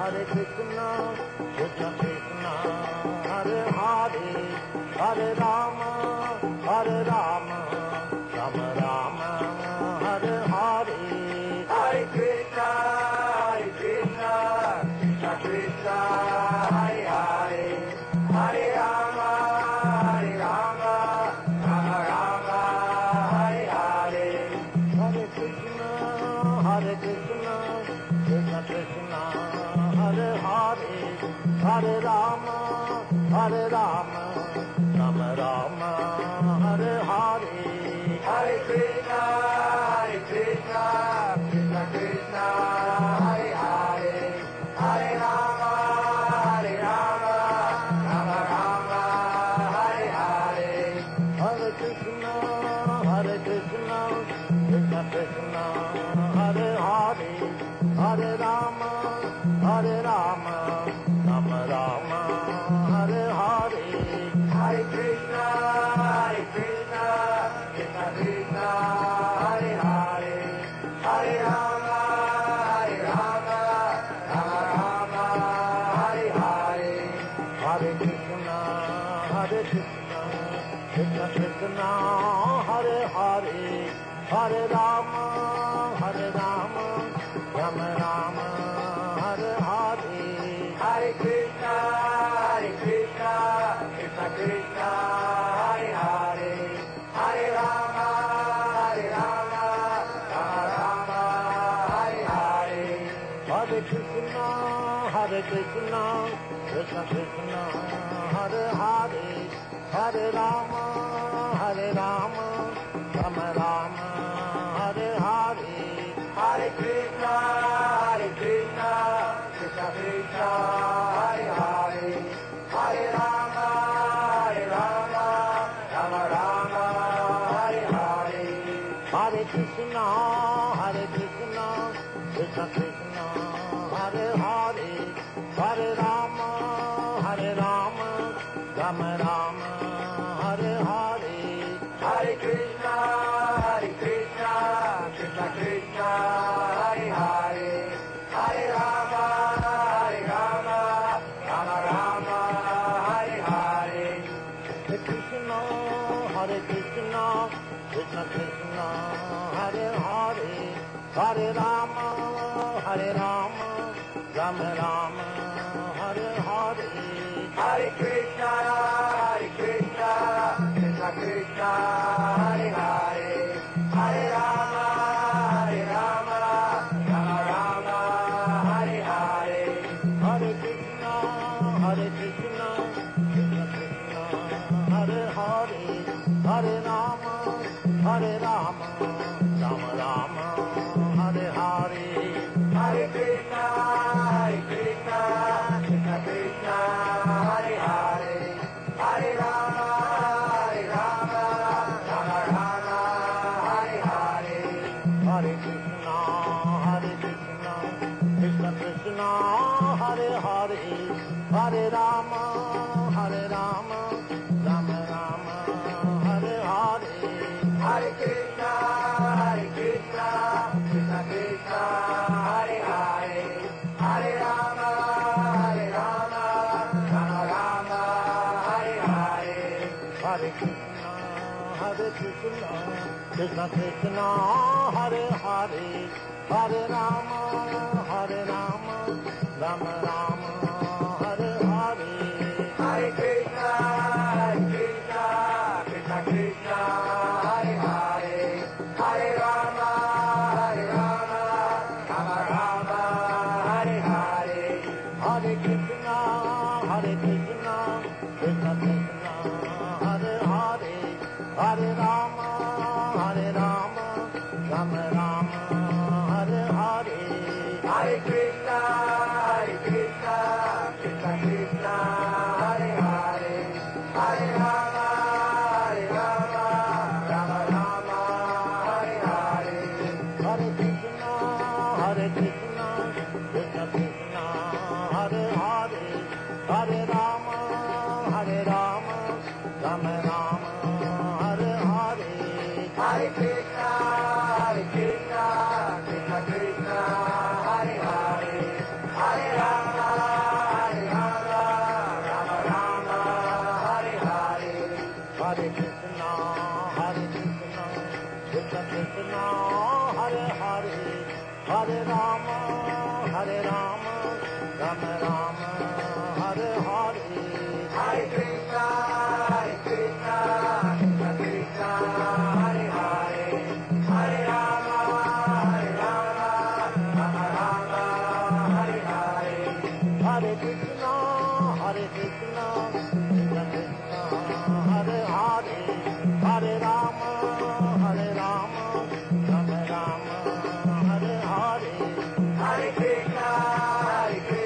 Hare Krishna, Krishna Krishna, Hare Hare, Hare Rama, Hare Rama, Rama Rama, Hare Hare. Hare Krishna, Krishna Krishna, Hare Hare, Hare Rama, Rama Rama, Hare Hare. Hare Krishna, Krishna Krishna, Hare Hare, Hare Rama, Rama Rama, Hare Hare. Hare Krishna, Krishna Krishna, Hare Hare, Hare Rama, Rama Rama, Hare Hare. Hare Krishna, Krishna Krishna, Hare Hare, Hare Rama, Rama Rama, Hare Hare. Hare Krishna, Krishna Krishna, Hare Hare, Hare Rama, Rama Rama, Hare Hare. Hare Krishna, Krishna Krishna, Hare Hare, Hare Rama, Rama Rama, Hare Hare. Hare Krishna, Krishna Krishna, Hare Hare, Hare Rama, Rama Rama, Hare Hare. Hare Krishna, Krishna Krishna, Hare Hare, Hare Rama, Rama Rama, Hare Hare. Hare Krishna, Krishna Krishna, Hare Hare, Hare Rama, Rama Rama, Hare Hare. Hare Krishna, Krishna Krishna, Hare Hare, Hare Rama, Rama Rama, Hare Hare. Hare Krishna, Krishna Krishna, Hare Hare, Hare Rama, Rama Rama, Hare Hare. Hare Krishna, Krishna Krishna, Hare Hare, Hare Rama, Rama Rama, Hare Hare. Hare Krishna, Krishna Krishna, Hare Hare, Hare Rama, Rama Rama, Hare Hare. Hare Krishna, Krishna Krishna, Hare Hare, Hare Rama, Rama Rama, Hare Hare. Hare Krishna, Krishna Krishna, Hare Hare, Hare Rama, Rama Rama, Hare Hare. Hare Krishna, Krishna Krishna, Hare Hare, Hare Rama, Rama Rama, Hare Hare. Hare Krishna, Krishna Krishna, Hare Hare, Hare Rama, Rama Rama, Hare Hare. Hare Krishna, Krishna Krishna, Hare Hare, Hare Rama, Rama Rama, Hare Hare. Hare Krishna, Krishna Krishna, Hare Hare, Hare Rama, Rama Rama, Hare Hare. Hare Krishna, Krishna Krishna, Hare Hare, Hare Rama, Rama Rama, Hare Hare. Hare Krishna, Krishna Krishna, Hare Hare, Hare Rama, Rama Rama, Hare Hare. Hare Krishna, Krishna Krishna, Hare Hare, Hare Rama, Rama Rama, Hare Hare. Hare Krishna, Krishna Krishna, Hare Hare, Krishna, Krishna Krishna, Hare Hare, Hare Rama, Rama Rama, Hare Hare. Hare Krishna, Krishna Krishna, Hare Hare, Hare Rama, Rama Rama, Hare Hare. Hare Krishna, Krishna